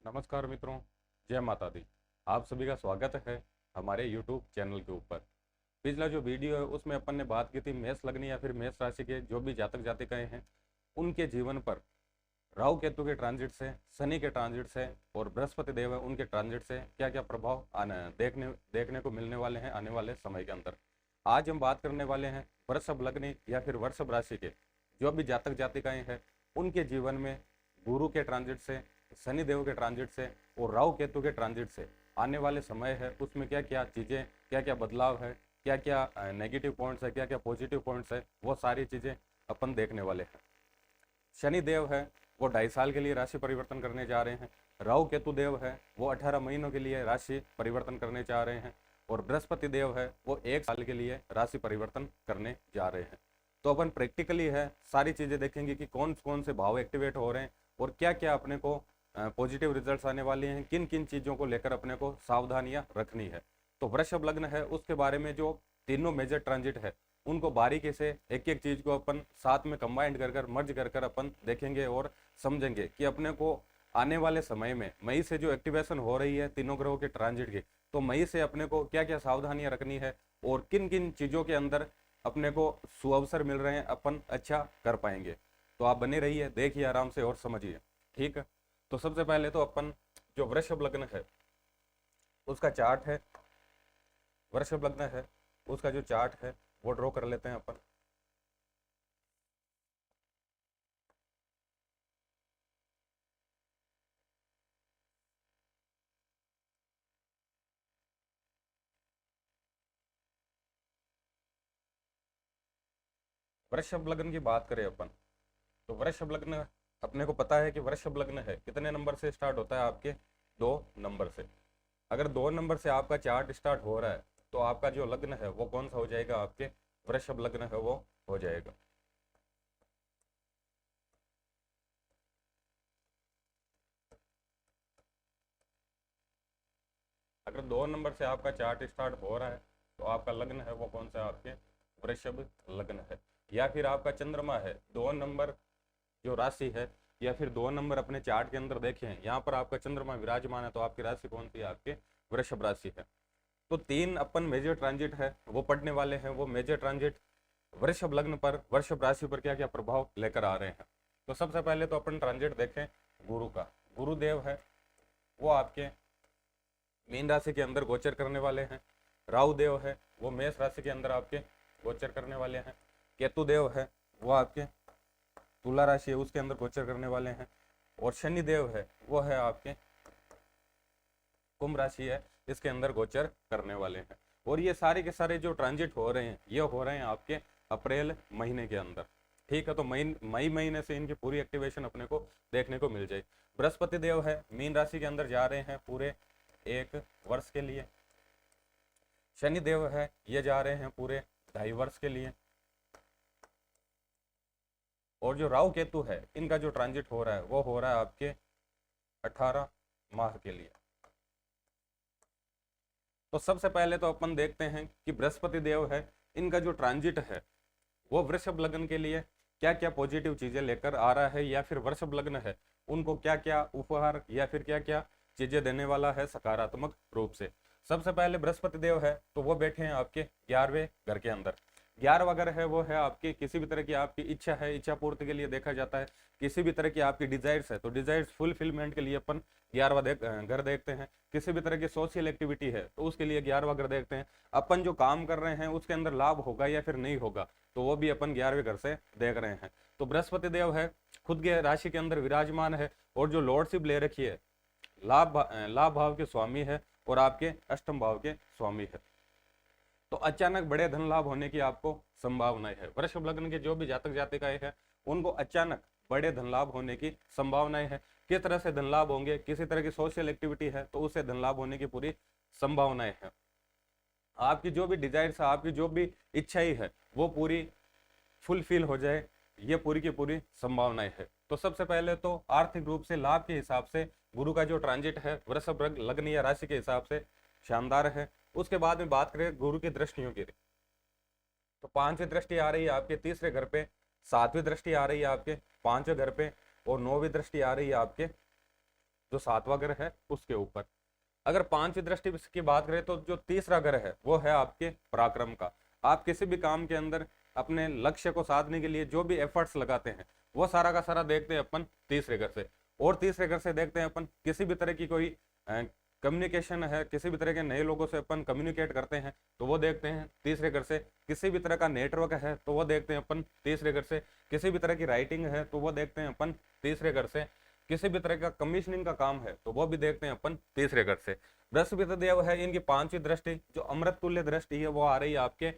नमस्कार मित्रों, जय माता दी। आप सभी का स्वागत है हमारे YouTube चैनल के ऊपर। पिछला जो वीडियो है उसमें अपन ने बात की थी मेष लग्न या फिर मेष राशि के जो भी जातक जातिकाएं हैं उनके जीवन पर राहु केतु के ट्रांजिट से, शनि के ट्रांजिट से और बृहस्पति देव है उनके ट्रांजिट से क्या क्या प्रभाव देखने को मिलने वाले हैं आने वाले समय के अंदर। आज हम बात करने वाले हैं वृषभ लग्न या फिर वृषभ राशि के जो भी जातक जातिकाएं हैं उनके जीवन में गुरु के ट्रांजिट से, शनि देव के ट्रांजिट से और राहु केतु के ट्रांजिट से आने वाले समय है उसमें क्या क्या चीज़ें, क्या क्या बदलाव है, क्या क्या नेगेटिव पॉइंट्स है, क्या क्या पॉजिटिव पॉइंट्स है, वो सारी चीज़ें अपन देखने वाले हैं। शनि देव है वो 2.5 साल के लिए राशि परिवर्तन करने जा रहे हैं। राहु केतु देव है वो 18 महीनों के लिए राशि परिवर्तन करने जा रहे हैं और बृहस्पति देव है वो 1 साल के लिए राशि परिवर्तन करने जा रहे हैं। तो अपन प्रैक्टिकली है सारी चीज़ें देखेंगे कि कौन कौन से भाव एक्टिवेट हो रहे हैं और क्या क्या अपने को पॉजिटिव रिजल्ट्स आने वाले हैं, किन किन चीज़ों को लेकर अपने को सावधानियां रखनी है। तो वृषभ लग्न है उसके बारे में जो तीनों मेजर ट्रांजिट है उनको बारीकी से एक एक चीज को अपन साथ में कंबाइंड कर मर्ज कर अपन देखेंगे और समझेंगे कि अपने को आने वाले समय में मई से जो एक्टिवेशन हो रही है तीनों ग्रहों के ट्रांजिट की, तो मई से अपने को क्या क्या सावधानियां रखनी है और किन किन चीजों के अंदर अपने को सुअवसर मिल रहे हैं अपन अच्छा कर पाएंगे। तो आप बने रहिए, देखिए आराम से और समझिए। ठीक है, तो सबसे पहले तो अपन जो वृषभ लग्न है उसका चार्ट है, वृषभ लग्न है उसका जो चार्ट है वो ड्रॉ कर लेते हैं अपन। वृषभ लग्न की बात करें अपन तो वृषभ लग्न अपने को पता है कि वृषभ लग्न है कितने नंबर से स्टार्ट होता है, आपके 2 नंबर से। अगर 2 नंबर से आपका चार्ट स्टार्ट हो रहा है तो आपका जो लग्न है वो कौन सा हो जाएगा, आपके वृषभ लग्न है वो हो जाएगा। अगर 2 नंबर से आपका चार्ट स्टार्ट हो रहा है तो आपका लग्न है वो कौन सा, आपके वृषभ लग्न है। या फिर आपका चंद्रमा है 2 नंबर जो राशि है, या फिर 2 नंबर अपने चार्ट के अंदर देखें यहाँ पर आपका चंद्रमा विराजमान है तो आपकी राशि कौन सी है, आपके वृषभ राशि है। तो 3 अपन मेजर ट्रांजिट है वो पढ़ने वाले हैं। वो मेजर ट्रांजिट वृषभ लग्न पर, वृषभ राशि पर क्या क्या प्रभाव लेकर आ रहे हैं। तो सबसे पहले तो अपन ट्रांजिट देखें गुरु का। गुरुदेव है वो आपके मीन राशि के अंदर गोचर करने वाले हैं। राहु देव है वो मेष राशि के अंदर आपके गोचर करने वाले हैं। केतु देव है वो आपके तुला राशि है उसके अंदर गोचर करने वाले हैं। और शनि देव है वो है आपके कुंभ राशि है इसके अंदर गोचर करने वाले हैं। और ये सारे के सारे जो ट्रांजिट हो रहे हैं ये हो रहे हैं आपके अप्रैल महीने के अंदर। ठीक है, तो मई महीने से इनकी पूरी एक्टिवेशन अपने को देखने को मिल जाए। बृहस्पति देव है मीन राशि के अंदर जा रहे हैं पूरे 1 वर्ष के लिए। शनि देव है ये जा रहे हैं पूरे 2.5 वर्ष के लिए। और जो राहु केतु है इनका जो ट्रांजिट हो रहा है वो हो रहा है आपके 18 माह के लिए। तो सबसे पहले तो अपन देखते हैं कि बृहस्पति देव है इनका जो ट्रांजिट है वो वृषभ लग्न के लिए क्या क्या पॉजिटिव चीजें लेकर आ रहा है, या फिर वृषभ लग्न है उनको क्या क्या उपहार या फिर क्या क्या चीजें देने वाला है सकारात्मक रूप से। सबसे पहले बृहस्पति देव है तो वो बैठे हैं आपके 11वें घर के अंदर। 11वां घर है वो है आपकी किसी भी तरह की आपकी इच्छा है, इच्छा पूर्ति के लिए देखा जाता है। किसी भी तरह की आपकी डिजायर्स है तो डिजायर्स फुलफिलमेंट के लिए अपन 11वां घर देखते हैं। किसी भी तरह की सोशल एक्टिविटी है तो उसके लिए 11वां घर देखते हैं। अपन जो काम कर रहे हैं उसके अंदर लाभ होगा या फिर नहीं होगा तो वो भी अपन 11वें घर से देख रहे हैं। तो बृहस्पति देव है खुद के राशि के अंदर विराजमान है और जो लॉर्डशिप ले रखी है लाभ भाव के स्वामी है और आपके अष्टम भाव के स्वामी है। तो अचानक बड़े धन लाभ होने की आपको संभावनाएं है। वृषभ लग्न के जो भी जातक जातिकाएं हैं उनको अचानक बड़े धन लाभ होने की संभावनाएं है। किस तरह से धन लाभ होंगे, किसी तरह की सोशल एक्टिविटी है तो उससे धन लाभ होने की पूरी संभावनाएं है। आपकी जो भी डिजायर्स है, आपकी जो भी इच्छाएं है वो पूरी फुलफिल हो जाए, ये पूरी की पूरी संभावनाएं है। तो सबसे पहले तो आर्थिक रूप से लाभ के हिसाब से गुरु का जो ट्रांजिट है वृषभ लग्न या राशि के हिसाब से शानदार है। उसके बाद में बात करें गुरु की दृष्टियों की, तो 5वीं दृष्टि आ रही है आपके तीसरे घर पे, 7वीं दृष्टि आ रही है आपके 5वें घर पे और 9वीं दृष्टि आ रही है आपके जो सातवां ग्रह है उसके ऊपर। अगर पांचवी दृष्टि की बात करें तो जो तीसरा ग्रह है वो है आपके पराक्रम का। आप किसी भी काम के अंदर अपने लक्ष्य को साधने के लिए जो भी एफर्ट्स लगाते हैं वो सारा का सारा देखते हैं अपन तीसरे घर से। और तीसरे घर से देखते हैं अपन किसी भी तरह की कोई कम्युनिकेशन है, किसी भी तरह के नए लोगों से अपन कम्युनिकेट करते हैं तो वो देखते हैं तीसरे घर से। किसी भी तरह का नेटवर्क है तो वो देखते हैं अपन तीसरे घर से। किसी भी तरह की राइटिंग है तो वो देखते हैं अपन तीसरे घर से। किसी भी तरह का कमीशनिंग का काम है तो वो भी देखते हैं अपन तीसरे घर से। बृहस्पति देव है, इनकी पांचवी दृष्टि जो अमृत तुल्य दृष्टि है वो आ रही है आपके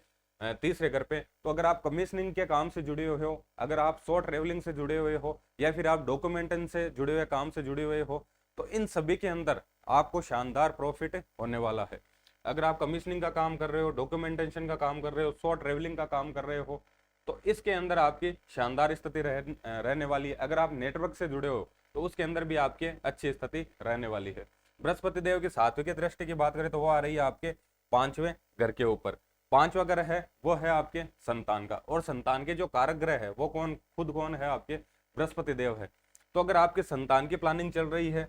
तीसरे घर पे। तो अगर आप कमीशनिंग के काम से जुड़े हुए हो, अगर आप शॉर्ट ट्रेवलिंग से जुड़े हुए हो, या फिर आप डॉक्यूमेंटेशन से जुड़े हुए काम से जुड़े हुए हो, तो इन सभी के अंदर आपको शानदार प्रॉफिट होने वाला है। अगर आप कमीशनिंग का काम कर रहे हो, डॉक्यूमेंटेशन का काम कर रहे हो, शॉर्ट ट्रेवलिंग का काम कर रहे हो, तो इसके अंदर आपकी शानदार स्थिति रहने वाली है। अगर आप नेटवर्क से जुड़े हो तो उसके अंदर भी आपके अच्छी स्थिति रहने वाली है। बृहस्पति देव की सात्विक दृष्टि की बात करें तो वो आ रही है आपके पांचवें घर के ऊपर। पांचवा ग्रह है वो है आपके संतान का, और संतान के जो कारक ग्रह है वो कौन है आपके बृहस्पति देव है। तो अगर आपके संतान की प्लानिंग चल रही है,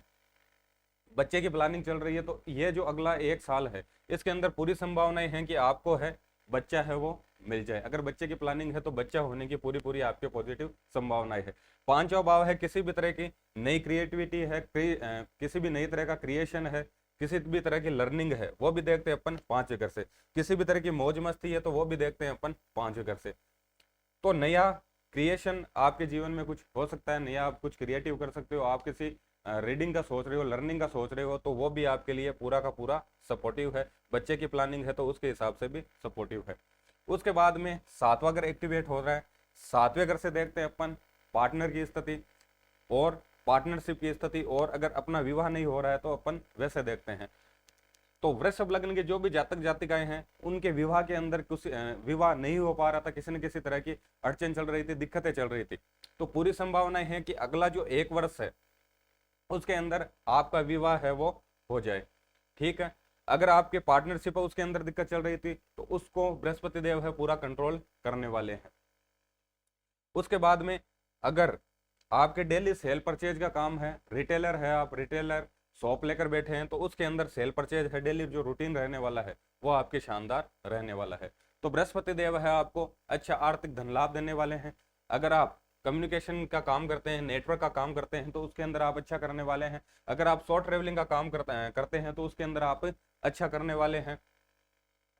बच्चे की प्लानिंग चल रही है, तो ये जो अगला एक साल है इसके अंदर पूरी संभावनाएं हैं कि आपको है बच्चा है वो मिल जाए। अगर बच्चे की प्लानिंग है तो बच्चा होने की पूरी पूरी आपके पॉजिटिव संभावनाएं है। पांचवा भाव है किसी भी तरह की नई क्रिएटिविटी है, किसी भी नई तरह का क्रिएशन है, किसी भी तरह की लर्निंग है वो भी देखते हैं अपन पांचवें घर से। किसी भी तरह की मौज मस्ती है तो वो भी देखते हैं अपन पांचवें घर से। तो नया क्रिएशन आपके जीवन में कुछ हो सकता है, नया आप कुछ क्रिएटिव कर सकते हो। आप किसी रीडिंग का सोच रहे हो, लर्निंग का सोच रहे हो, तो वो भी आपके लिए पूरा का पूरा सपोर्टिव है। बच्चे की प्लानिंग है तो उसके हिसाब से भी सपोर्टिव है। उसके बाद में सातवां घर एक्टिवेट हो रहा है। सातवें घर से देखते हैं अपन पार्टनर की स्थिति और पार्टनरशिप की स्थिति, और अगर अपना विवाह नहीं हो रहा है तो अपन वैसे देखते हैं। तो वृषभ लग्न के जो भी जातक जातिकाएं हैं उनके विवाह के अंदर कुछ विवाह नहीं हो पा रहा था, किसी न किसी तरह की अड़चन चल रही थी, दिक्कतें चल रही थी, तो पूरी संभावनाएं हैं कि अगला जो एक वर्ष है उसके अंदर आपका विवाह है वो हो जाए। ठीक है। अगर आपके पार्टनरशिप है उसके अंदर दिक्कत चल रही थी तो उसको बृहस्पति देव है पूरा कंट्रोल करने वाले हैं। उसके बाद में अगर आपके डेली सेल परचेज का काम है, रिटेलर है, आप रिटेलर शॉप लेकर बैठे हैं, तो उसके अंदर सेल परचेज है, डेली जो रूटीन रहने वाला है वो आपके शानदार रहने वाला है। तो बृहस्पति देव है आपको अच्छा आर्थिक धन लाभ देने वाले हैं। अगर आप कम्युनिकेशन का काम करते हैं, नेटवर्क का काम करते हैं, तो उसके अंदर आप अच्छा करने वाले हैं। अगर आप शॉर्ट ट्रेवलिंग का काम करते हैं तो उसके अंदर आप अच्छा करने वाले हैं।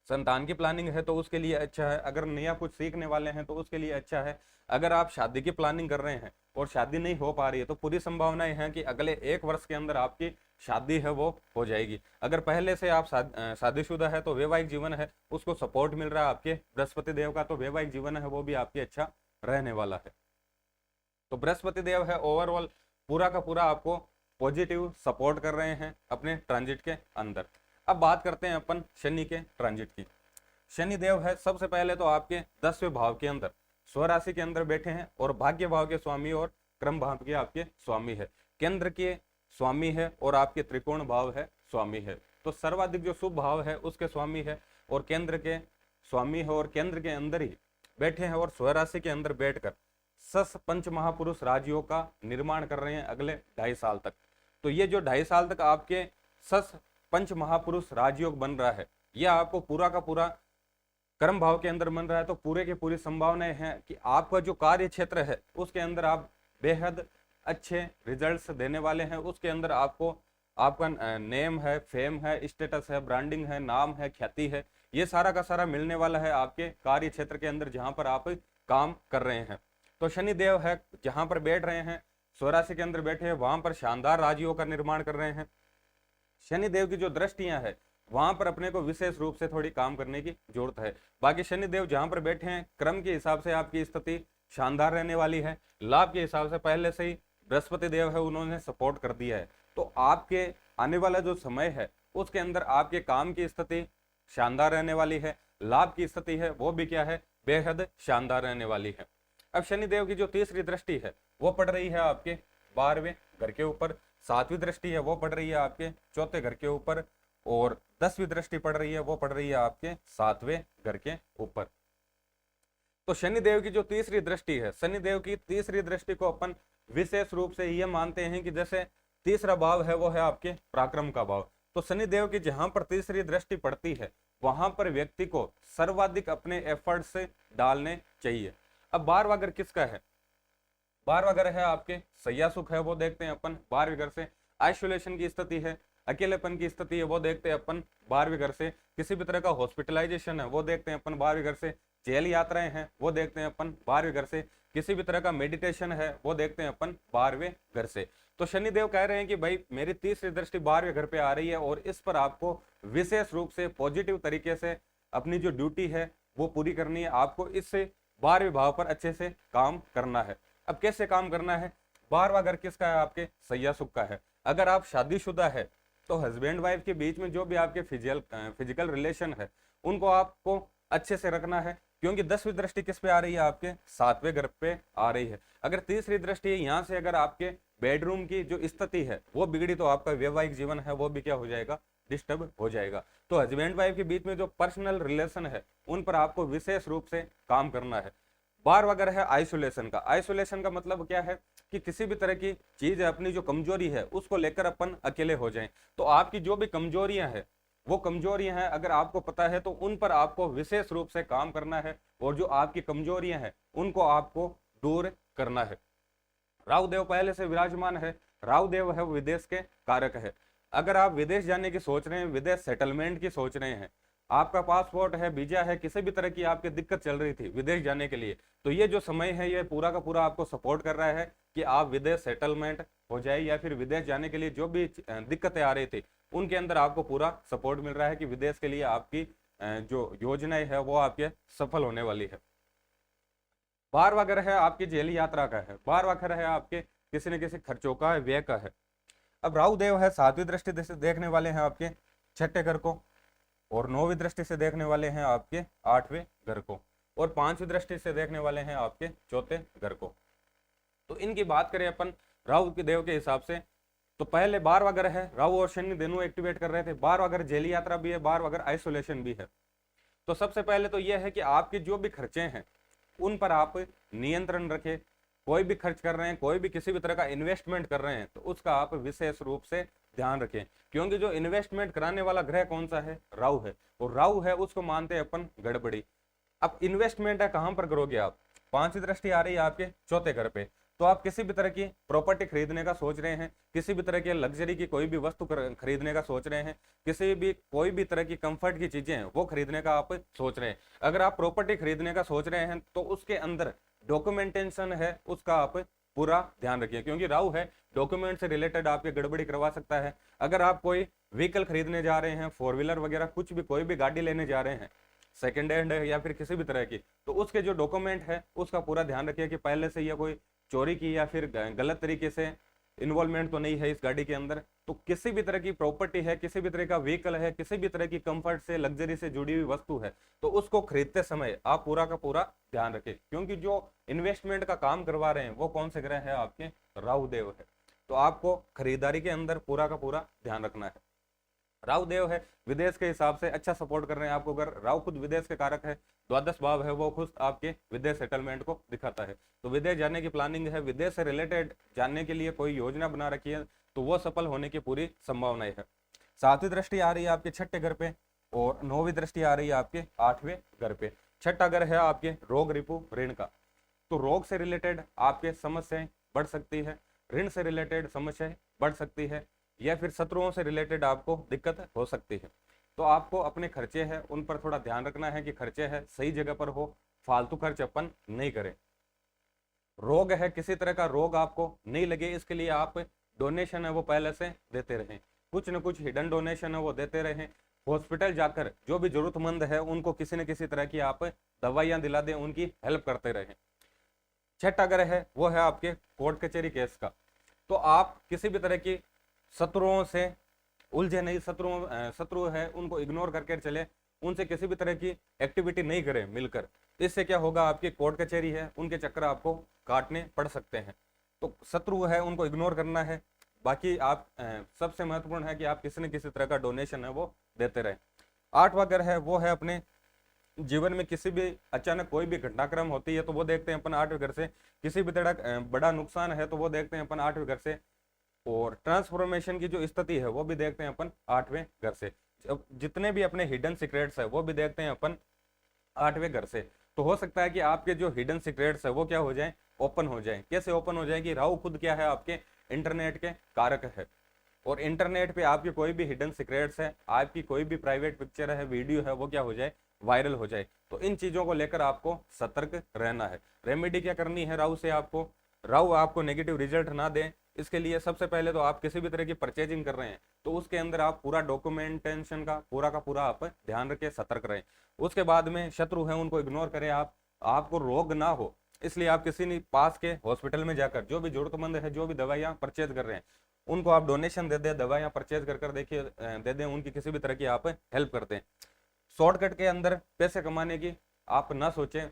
संतान की प्लानिंग है तो उसके लिए अच्छा है। अगर नया कुछ सीखने वाले हैं तो उसके लिए अच्छा है। अगर आप शादी की प्लानिंग कर रहे हैं और शादी नहीं हो पा रही है तो पूरी संभावनाएं हैं कि अगले एक वर्ष के अंदर आपकी शादी है वो हो जाएगी। अगर पहले से आप शादीशुदा है तो वैवाहिक जीवन है उसको सपोर्ट मिल रहा है आपके बृहस्पति देव का, तो वैवाहिक जीवन है वो भी आपके अच्छा रहने वाला है। तो बृहस्पति देव है ओवरऑल पूरा का पूरा आपको पॉजिटिव सपोर्ट कर रहे हैं अपने ट्रांजिट के अंदर। अब बात करते हैं अपन शनि के ट्रांजिट की। शनि देव है सबसे पहले तो आपके 10वें भाव के अंदर स्वराशि के अंदर बैठे हैं और भाग्य भाव के स्वामी और क्रम भाव के आपके स्वामी है, केंद्र के स्वामी है और आपके त्रिकोण भाव है स्वामी है। तो सर्वाधिक जो शुभ भाव है उसके स्वामी है और केंद्र के स्वामी है, और केंद्र के अंदर ही बैठे हैं और स्वराशि के अंदर बैठकर सस पंच महापुरुष राजयोग का निर्माण कर रहे हैं अगले 2.5 साल तक। तो ये जो 2.5 साल तक आपके सस पंच महापुरुष राजयोग बन रहा है, यह आपको पूरा का पूरा कर्म भाव के अंदर बन रहा है। तो पूरे की पूरी संभावनाएं हैं कि आपका जो कार्य क्षेत्र है उसके अंदर आप बेहद अच्छे रिजल्ट्स देने वाले हैं। उसके अंदर आपको आपका नेम है, फेम है, स्टेटस है, ब्रांडिंग है, नाम है, ख्याति है, ये सारा का सारा मिलने वाला है आपके कार्य क्षेत्र के अंदर जहां पर आप काम कर रहे हैं। तो शनि देव है जहां पर बैठ रहे हैं, स्वराशि के अंदर बैठे हैं, वहां पर शानदार राजयोग का निर्माण कर रहे हैं। शनि देव की जो दृष्टियां है वहां पर अपने को विशेष रूप से थोड़ी काम करने की जरूरत है। बाकी शनि देव जहां पर बैठे हैं क्रम के हिसाब से आपकी स्थिति शानदार रहने वाली है। लाभ के हिसाब से पहले से ही बृहस्पति देव है उन्होंने सपोर्ट कर दिया है। तो आपके आने वाला जो समय है उसके अंदर आपके काम की स्थिति शानदार रहने वाली है। लाभ की स्थिति है वो भी क्या है, बेहद शानदार रहने वाली है। अब शनि देव की जो तीसरी दृष्टि है वो पड़ रही है आपके 12वें घर के ऊपर, 7वीं दृष्टि है वो पड़ रही है आपके 4थे घर के ऊपर, और 10वीं दृष्टि पड़ रही है वो पड़ रही है आपके 7वें घर के ऊपर। तो शनि देव की जो तीसरी दृष्टि है, शनि देव की तीसरी दृष्टि को अपन विशेष रूप से ये मानते हैं कि जैसे तीसरा भाव है वो है आपके पराक्रम का भाव। तो शनिदेव की जहां पर तीसरी दृष्टि पड़ती है वहां पर व्यक्ति को सर्वाधिक अपने एफर्ट से डालने चाहिए। अब 12वां घर किसका है? 12वां घर है आपके सैया सुख है, वो देखते हैं अपन 12वें घर से। आइसोलेशन की स्थिति है, अकेलेपन की स्थिति है, वो देखते हैं अपन 12वें घर से। किसी भी तरह का हॉस्पिटलाइजेशन है वो देखते हैं अपन 12वें घर से। जेल यात्राएं हैं वो देखते हैं अपन 12वें घर से। किसी भी तरह का मेडिटेशन है वो देखते हैं अपन 12वें घर से। तो शनिदेव कह रहे हैं कि भाई मेरी तीसरी दृष्टि 12वें घर पे आ रही है और इस पर आपको विशेष रूप से पॉजिटिव तरीके से अपनी जो ड्यूटी है वो पूरी करनी है। आपको इससे 12वें भाव पर अच्छे से काम करना है। अब कैसे काम करना है? 12वां घर किसका है? आपके सैया सुख का है। अगर आप शादीशुदा है तो हस्बैंड वाइफ के बीच में जो भी आपके फिजिकल रिलेशन है उनको आपको अच्छे से रखना है, क्योंकि 10वीं दृष्टि किस पे आ रही है? आपके 7वें घर पे आ रही है। अगर तीसरी दृष्टि यहाँ से अगर आपके बेडरूम की जो स्थिति है वो बिगड़ी तो आपका वैवाहिक जीवन है वो भी क्या हो जाएगा? डिस्टर्ब हो जाएगा। तो हस्बैंड वाइफ के बीच में जो पर्सनल रिलेशन है उन पर आपको विशेष रूप से काम करना है। 12वां घर है आइसोलेशन का। आइसोलेशन का मतलब क्या है कि किसी भी तरह की चीज है अपनी जो कमजोरी है उसको लेकर अपन अकेले हो जाएं। तो आपकी जो भी कमजोरियां हैं वो कमजोरियां हैं अगर आपको पता है तो उन पर आपको विशेष रूप से काम करना है और जो आपकी कमजोरियां हैं उनको आपको दूर करना है। राहु देव पहले से विराजमान है। राहु देव है विदेश के कारक है। अगर आप विदेश जाने की सोच रहे हैं, विदेश सेटलमेंट की सोच रहे हैं, आपका पासपोर्ट है, वीजा है, किसी भी तरह की आपकी दिक्कत चल रही थी विदेश जाने के लिए, तो ये जो समय है ये पूरा का पूरा आपको सपोर्ट कर रहा है कि आप विदेश सेटलमेंट हो जाए या फिर विदेश जाने के लिए जो भी दिक्कतें आ रही थी उनके अंदर आपको पूरा सपोर्ट मिल रहा है कि विदेश के लिए आपकी जो योजनाएं है वो आपके सफल होने वाली है। 12वां घर है आपकी जेल यात्रा का है। 12वां घर है आपके किसी न किसी खर्चों का है, व्यय का है। अब राहु देव है 7वीं दृष्टि से देखने वाले हैं आपके 6ठे घर को और 9वीं दृष्टि से देखने वाले हैं आपके 8वें घर को और 5वीं दृष्टि से देखने वाले हैं आपके 4थे घर को। तो इनकी बात करें अपन राहु के देव के हिसाब से तो पहले 12वां घर है, राहु और शनि दोनों एक्टिवेट कर रहे थे। 12वां घर जेल यात्रा भी है, 12वां घर आइसोलेशन भी है। तो सबसे पहले तो यह है कि आपके जो भी खर्चे हैं उन पर आप नियंत्रण रखें। कोई भी खर्च कर रहे हैं, कोई भी किसी भी तरह का इन्वेस्टमेंट कर रहे हैं तो उसका आप विशेष रूप से ध्यान रखें, क्योंकि जो इन्वेस्टमेंट कराने वाला ग्रह कौन सा है? राहु है। और राहु है उसको मानते हैं अपन गड़बड़ी। अब इन्वेस्टमेंट है कहां पर करोगे आप? 5वीं दृष्टि आ रही है आपके 4थे घर पे। तो आप किसी भी तरह की प्रॉपर्टी खरीदने का सोच रहे हैं, किसी भी तरह के लग्जरी की कोई भी वस्तु खरीदने का सोच रहे हैं, किसी भी कोई भी तरह की कंफर्ट की चीजें हैं वो खरीदने का आप सोच रहे हैं। अगर आप प्रॉपर्टी खरीदने का सोच रहे हैं तो उसके अंदर डॉक्यूमेंटेशन है उसका आप पूरा ध्यान रखिए, क्योंकि राहु है डॉक्यूमेंट से रिलेटेड आपके गड़बड़ी करवा सकता है। अगर आप कोई व्हीकल खरीदने जा रहे हैं, 4 व्हीलर वगैरह कुछ भी कोई भी गाड़ी लेने जा रहे हैं, सेकेंड हैंड है या फिर किसी भी तरह की, तो उसके जो डॉक्यूमेंट है उसका पूरा ध्यान रखिए कि पहले से या कोई चोरी की या फिर गलत तरीके से इन्वॉल्वमेंट तो नहीं है इस गाड़ी के अंदर। तो किसी भी तरह की प्रॉपर्टी है, किसी भी तरह का व्हीकल है, किसी भी तरह की कंफर्ट से लग्जरी से जुड़ी हुई वस्तु है तो उसको खरीदते समय आप पूरा का पूरा ध्यान रखें, क्योंकि जो इन्वेस्टमेंट का काम करवा रहे हैं वो कौन से ग्रह है? आपके राहु देव है। तो आपको खरीदारी के अंदर पूरा का पूरा ध्यान रखना है। राहु देव है विदेश के हिसाब से अच्छा सपोर्ट कर रहे हैं आपको। अगर राहु खुद विदेश के कारक है, द्वादश भाव है वो खुद आपके विदेश सेटलमेंट को दिखाता है। तो विदेश जाने की प्लानिंग है, विदेश से रिलेटेड जानने के लिए कोई योजना बना रखी है तो वो सफल होने की पूरी संभावनाएं है। 7वीं दृष्टि आ रही है आपके 6ठे घर पे और 9वीं दृष्टि आ रही है आपके 8वें घर पे। 6ठा घर है आपके रोग रिपु ऋण का। तो रोग से रिलेटेड आपके समस्याएं बढ़ सकती है, ऋण से रिलेटेड समस्याएं बढ़ सकती है, या फिर शत्रुओं से रिलेटेड आपको दिक्कत हो सकती है। तो आपको अपने खर्चे हैं उन पर थोड़ा ध्यान रखना है कि खर्चे है सही जगह पर हो, फालतू खर्च अपन नहीं करें। रोग है, किसी तरह का रोग आपको नहीं लगे इसके लिए आप डोनेशन है वो पहले से देते रहें, कुछ न कुछ हिडन डोनेशन है वो देते रहें। हॉस्पिटल जाकर जो भी जरूरतमंद है उनको किसी न किसी तरह की आप दवाइयां दिला दें, उनकी हेल्प करते रहें। 6ठा ग्रह है वो है आपके कोर्ट कचहरी केस का। तो आप किसी भी तरह की शत्रुओं से उलझे नहीं, शत्रु है उनको इग्नोर करके चले, उनसे किसी भी तरह की एक्टिविटी नहीं करें मिलकर। इससे क्या होगा? आपकी कोर्ट कचहरी है उनके चक्कर आपको काटने पड़ सकते हैं। तो शत्रु है उनको इग्नोर करना है। बाकी आप सबसे महत्वपूर्ण है कि आप किसी न किसी तरह का डोनेशन है वो देते रहें। 8वां घर है वो है अपने जीवन में किसी भी अचानक कोई भी घटनाक्रम होती है तो वो देखते हैं अपन 8वें घर से। किसी भी तरह बड़ा नुकसान है तो वो देखते हैं अपन 8वें घर से। और ट्रांसफॉर्मेशन की जो स्थिति है वो भी देखते हैं अपन 8वें घर से। अब जितने भी अपने हिडन सीक्रेट्स है वो भी देखते हैं अपन 8वें घर से। तो हो सकता है कि आपके जो हिडन सीक्रेट्स है वो क्या हो जाए, ओपन हो जाए। कैसे ओपन हो जाए कि राहु खुद क्या है, आपके इंटरनेट के कारक है, और इंटरनेट पे आपके कोई भी हिडन सीक्रेट्स है, आपकी कोई भी प्राइवेट पिक्चर है, वीडियो है, वो क्या हो जाए, वायरल हो जाए। तो इन चीजों को लेकर आपको सतर्क रहना है। रेमेडी क्या करनी है राहु से, आपको राहु आपको नेगेटिव रिजल्ट ना दे, इसके लिए सबसे पहले तो आप किसी भी तरह की परचेजिंग कर रहे हैं तो उसके अंदर आप पूरा डॉक्यूमेंटेशन का पूरा आप ध्यान रखें, सतर्क रहें। उसके बाद में शत्रु हैं उनको इग्नोर करें, आपको रोग ना हो इसलिए आप किसी ने पास के हॉस्पिटल में जाकर जो भी जरूरतमंद है, जो भी दवाइयाँ परचेज कर रहे हैं, उनको आप डोनेशन दे दें, दवाइयाँ परचेज कर देखिए दे दें, उनकी किसी भी तरह की आप हेल्प करते हैं। शॉर्टकट के अंदर पैसे कमाने की आप ना सोचें,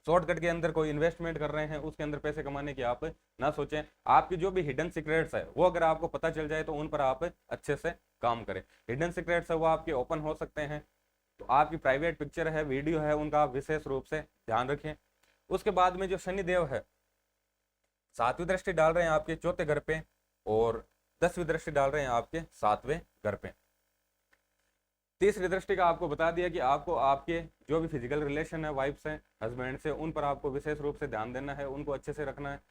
शॉर्टकट के अंदर कोई इन्वेस्टमेंट कर रहे हैं उसके अंदर पैसे कमाने की आप ना सोचें। आपकी जो भी हिडन सीक्रेट्स है वो अगर आपको पता चल जाए तो उन पर आप अच्छे से काम करें। हिडन सीक्रेट्स है वो आपके ओपन हो सकते हैं, तो आपकी प्राइवेट पिक्चर है, वीडियो है, उनका आप विशेष रूप से ध्यान रखें। उसके बाद में जो शनिदेव है 7वीं दृष्टि डाल रहे हैं आपके 4थे घर पे, और 10वीं दृष्टि डाल रहे हैं आपके 7वें घर पे। तीसरी दृष्टि का आपको बता दिया कि आपको आपके जो भी फिजिकल रिलेशन है, वाइफ से, हस्बैंड से, उन पर आपको विशेष रूप से ध्यान देना है, उनको अच्छे से रखना है।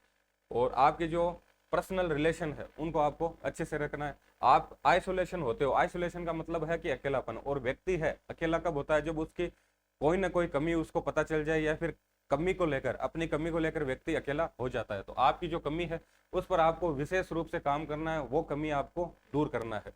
और आपके जो पर्सनल रिलेशन है उनको आपको अच्छे से रखना है। आप आइसोलेशन होते हो, आइसोलेशन का मतलब है कि अकेलापन, और व्यक्ति है अकेला कब होता है, जब उसकी कोई ना कोई कमी उसको पता चल जाए, या फिर कमी को लेकर, अपनी कमी को लेकर व्यक्ति अकेला हो जाता है। तो आपकी जो कमी है उस पर आपको विशेष रूप से काम करना है, वो कमी आपको दूर करना है।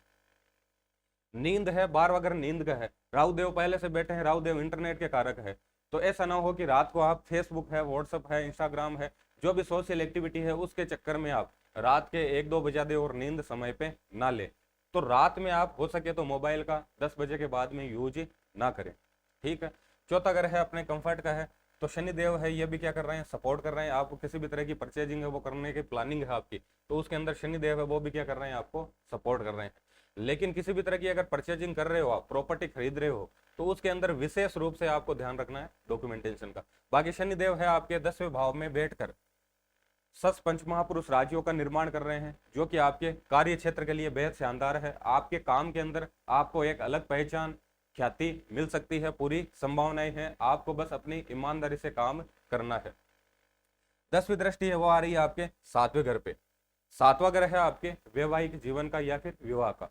नींद है, बार अगर नींद का है, राहुदेव पहले से बैठे हैं, राहुदेव इंटरनेट के कारक है, तो ऐसा ना हो कि रात को आप फेसबुक है, व्हाट्सअप है, इंस्टाग्राम है, जो भी सोशल एक्टिविटी है उसके चक्कर में आप रात के 1-2 बजा दे और नींद समय पे ना ले। तो रात में आप हो सके तो मोबाइल का 10 बजे के बाद में यूज ना करें, ठीक है। चौथा अगर है अपने कंफर्ट का है, तो शनिदेव है, ये भी क्या कर रहे हैं, सपोर्ट कर रहे हैं आपको। किसी भी तरह की परचेजिंग है वो करने की प्लानिंग है आपकी, तो उसके अंदर शनिदेव है वो भी क्या कर रहे हैं, आपको सपोर्ट कर रहे हैं। लेकिन किसी भी तरह की अगर परचेजिंग कर रहे हो, आप प्रॉपर्टी खरीद रहे हो, तो उसके अंदर विशेष रूप से आपको ध्यान रखना है डॉक्यूमेंटेशन का। बाकी शनिदेव है आपके 10वें भाव में बैठकर सस पंचमहापुरुष राज्यों का निर्माण कर रहे हैं, जो कि आपके कार्य क्षेत्र के लिए बेहद शानदार है। आपके काम के अंदर आपको एक अलग पहचान, ख्याति मिल सकती है, पूरी संभावनाएं हैं, आपको बस अपनी ईमानदारी से काम करना है। 10वीं दृष्टि है वो आ रही है आपके 7वें घर पे। 7वां घर है आपके वैवाहिक जीवन का या फिर विवाह का।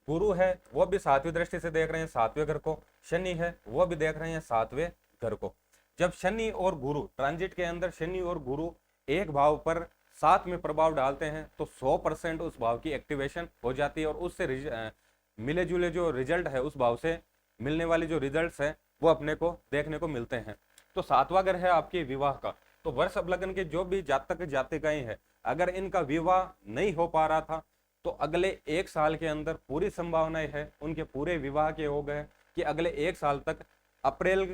गुरु है वो भी 7वीं दृष्टि से देख रहे हैं 7वें घर को, शनि है वो भी देख रहे हैं 7वें घर को। जब शनि और गुरु ट्रांजिट के अंदर, शनि और गुरु एक भाव पर साथ में प्रभाव डालते हैं, तो 100% उस भाव की एक्टिवेशन हो जाती है, और उससे मिले जुले जो रिजल्ट है, उस भाव से मिलने वाले जो रिजल्ट्स है वो अपने को देखने को मिलते हैं। तो 7वां घर है आपके विवाह का। तो वर्ष लग्न के जो भी जातक जातिकाएं हैं, अगर इनका विवाह नहीं हो पा रहा था, तो अगले 1 साल के अंदर पूरी संभावनाएं है उनके पूरे विवाह के हो गए, कि अगले 1 साल तक, अप्रैल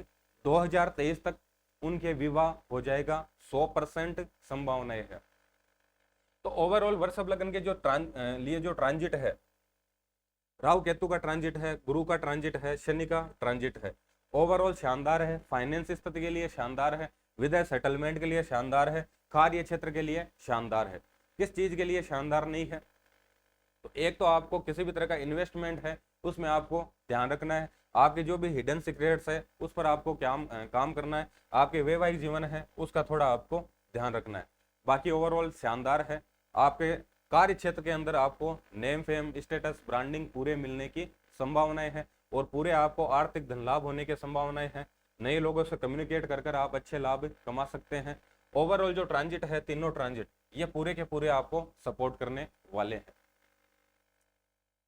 2023 तक उनके विवाह हो जाएगा, 100% संभावनाएं है। तो ओवरऑल वृषभ लग्न के जो लिए जो ट्रांजिट है, राहु केतु का ट्रांजिट है, गुरु का ट्रांजिट है, शनि का ट्रांजिट है, ओवरऑल शानदार है। फाइनेंस स्थिति के लिए शानदार है, विदेश सेटलमेंट के लिए शानदार है, कार्य क्षेत्र के लिए शानदार है। किस चीज के लिए शानदार नहीं है, तो एक तो आपको किसी भी तरह का इन्वेस्टमेंट है उसमें आपको ध्यान रखना है, आपके जो भी हिडन सीक्रेट्स है उस पर आपको काम करना है, आपके वैवाहिक जीवन है उसका थोड़ा आपको ध्यान रखना है। बाकी ओवरऑल शानदार है। आपके कार्य क्षेत्र के अंदर आपको नेम फेम स्टेटस ब्रांडिंग पूरे मिलने की संभावनाएं हैं, और पूरे आपको आर्थिक धन लाभ होने की संभावनाएं हैं। नए लोगों से कम्युनिकेट कर आप अच्छे लाभ कमा सकते हैं। ओवरऑल जो ट्रांजिट है, तीनों ट्रांजिट ये पूरे के पूरे आपको सपोर्ट करने वाले हैं।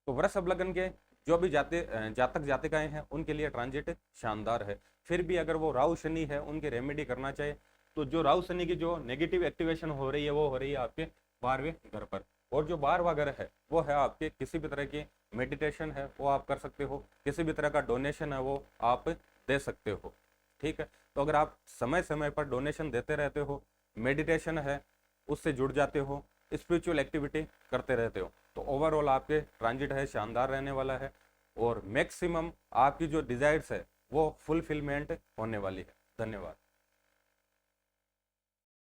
तो वृषभ लग्न के जो भी जातक जातिकाएं हैं उनके लिए ट्रांजिट शानदार है। फिर भी अगर वो राहु शनि है उनकी रेमेडी करना चाहिए, तो जो राहु शनि की जो नेगेटिव एक्टिवेशन हो रही है वो हो रही है आपके 12वें घर पर, और जो 12वां घर है वो है आपके किसी भी तरह की मेडिटेशन है वो आप कर सकते हो, किसी भी तरह का डोनेशन है वो आप दे सकते हो, ठीक है। तो अगर आप समय समय पर डोनेशन देते रहते हो, मेडिटेशन है उससे जुड़ जाते हो, स्पिरिचुअल एक्टिविटी करते रहते हो, तो ओवरऑल आपके ट्रांजिट है शानदार रहने वाला है, और मैक्सिमम आपकी जो डिजायर्स है वो फुलफिलमेंट होने वाली है। धन्यवाद।